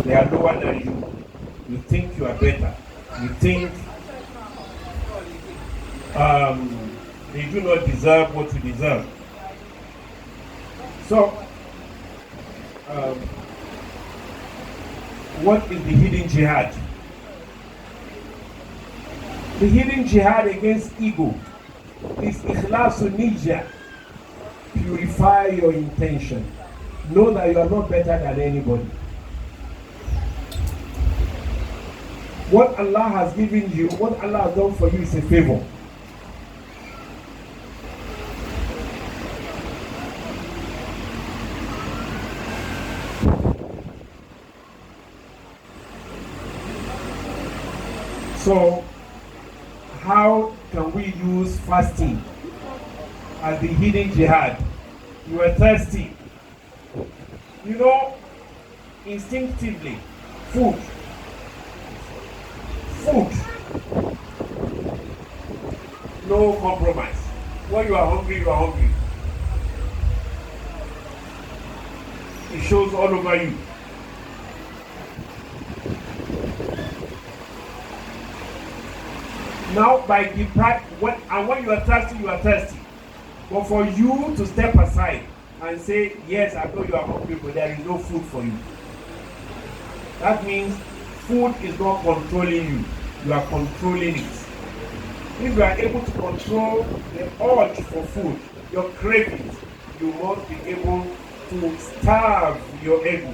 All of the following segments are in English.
They are lower than you. You think you are better. You think they do not deserve what you deserve. So, what is the hidden jihad? The hidden jihad against ego is ikhlasun niyya. Purify your intention. Know that you are not better than anybody. What Allah has given you, what Allah has done for you is a favor. So, how can we use fasting as the hidden jihad? You are thirsty. You know, instinctively, food. No compromise. When you are hungry, you are hungry. It shows all over you. Now, by when you are thirsty, you are thirsty. But for you to step aside and say, yes, I know you are hungry, but there is no food for you. That means food is not controlling you. You are controlling it. If you are able to control the urge for food, your cravings, you must be able to starve your ego.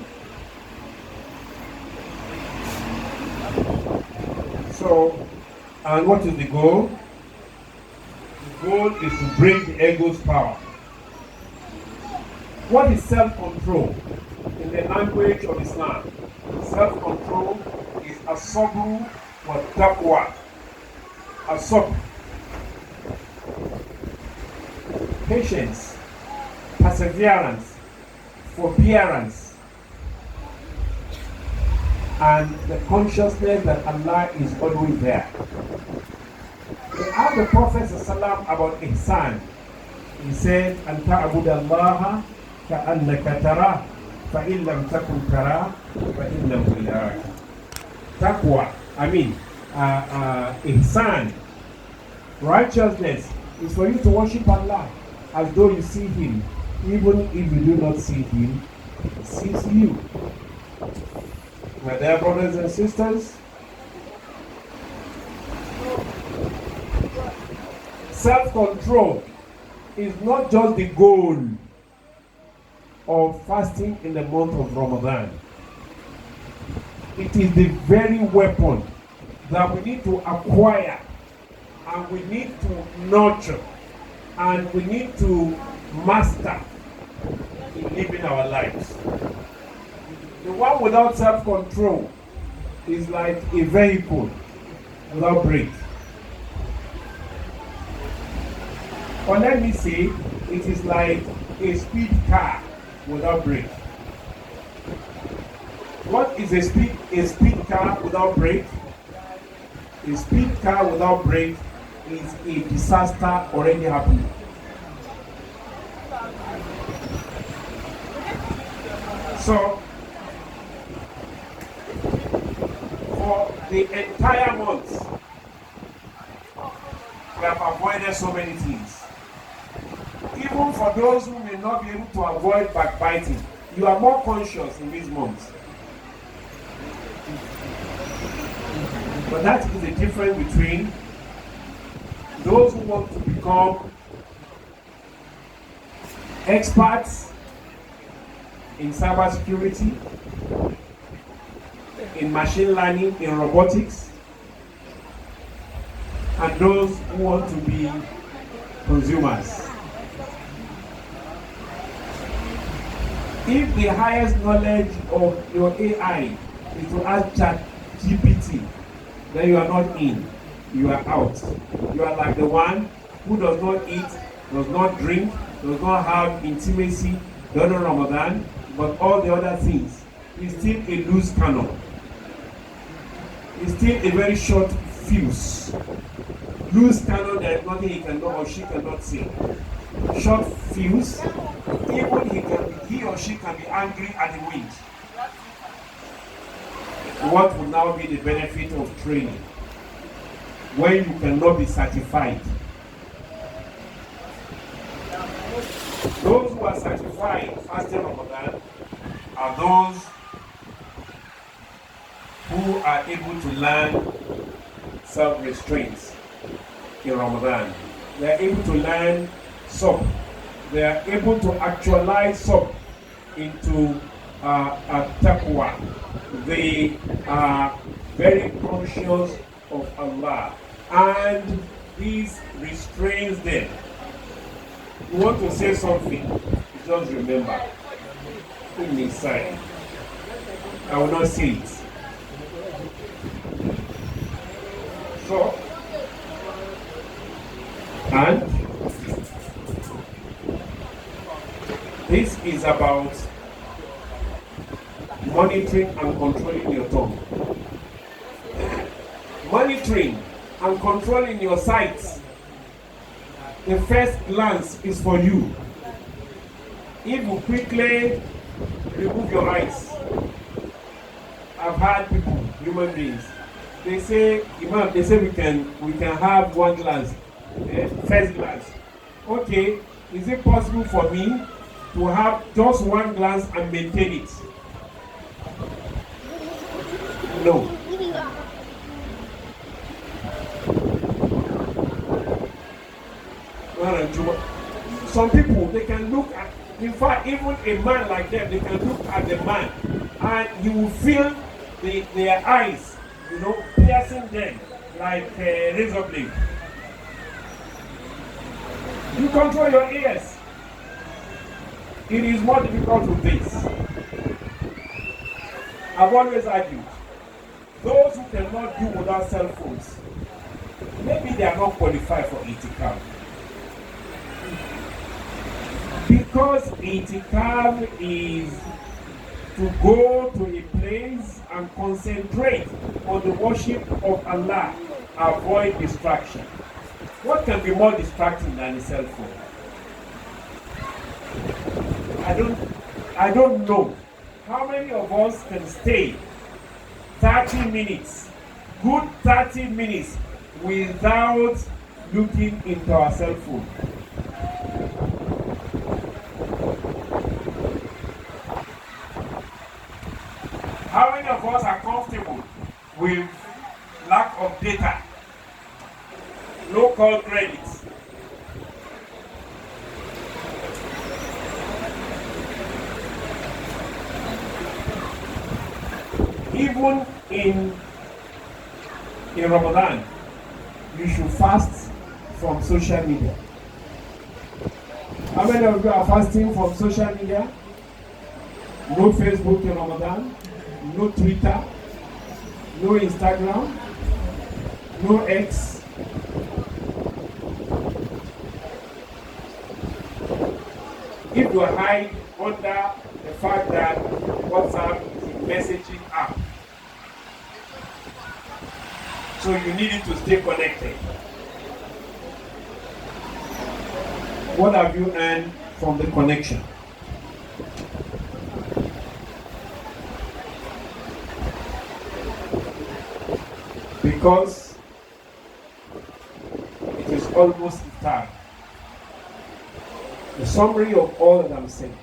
So, and what is the goal? The goal is to break the ego's power. What is self-control in the language of Islam? Self-control is as-sabru wa taqwa. As-sabr, patience, perseverance, forbearance, and the consciousness that Allah is always there. They asked the Prophet ﷺ about ihsan. He said, "An ta'budallaha ka'annaka tarah, fa in lam takun tarah, fa innahu yaraka." Taqwa, ihsan, righteousness is for you to worship Allah as though you see Him, even if you do not see Him, He sees you. My dear brothers and sisters, self-control is not just the goal of fasting in the month of Ramadan. It is the very weapon that we need to acquire, and we need to nurture, and we need to master in living our lives. The one without self-control is like a vehicle without brakes. Or let me say, it is like a speed car without brakes. What is a speed car without brakes? A speed car without brakes is a disaster already happening. So, for the entire month, we have avoided so many things. Even for those who may not be able to avoid backbiting, you are more conscious in these months. But that is the difference between those who want to become experts in cybersecurity, in machine learning, in robotics, and those who want to be consumers. If the highest knowledge of your AI is to ask ChatGPT, then you are not in, you are out. You are like the one who does not eat, does not drink, does not have intimacy during Ramadan, but all the other things. Is still a loose cannon. Is still a very short fuse. Loose cannon, there is nothing he cannot or she cannot say. Short fuse, even he or she can be angry at the wind. What will now be the benefit of training when you cannot be certified? Those who are certified fasting Ramadan are those who are able to learn self-restraints in Ramadan. They are able to learn sabr. They are able to actualize sabr into taqwa. They are very conscious of Allah, and this restrains them. You want to say something, just remember, in the side. I will not say it. So, and this is about monitoring and controlling your tongue. Monitoring and controlling your sights. The first glance is for you. If you quickly remove your eyes, I've had people, human beings, they say, Imam, they say we can have one glance, first glance. Okay, is it possible for me to have just one glance and maintain it? No. Some people, they can look at, in fact, even a man like them, they can look at the man and you will feel their eyes, piercing them like a razor blade. You control your ears. It is more difficult with this. I've always argued, those who cannot do without cell phones, maybe they are not qualified for itikaf. Because itikaf is to go to a place and concentrate on the worship of Allah, avoid distraction. What can be more distracting than a cell phone? I don't know how many of us can stay 30 minutes, good 30 minutes, without looking into our cell phone. How many of us are comfortable with lack of data, no call credits? Even in Ramadan, you should fast from social media. How many of you are fasting from social media? No Facebook in Ramadan, no Twitter, no Instagram, no X. If you hide under the fact that WhatsApp is a messaging app, so you need it to stay connected. What have you earned from the connection? Because it is almost time. The summary of all that I'm saying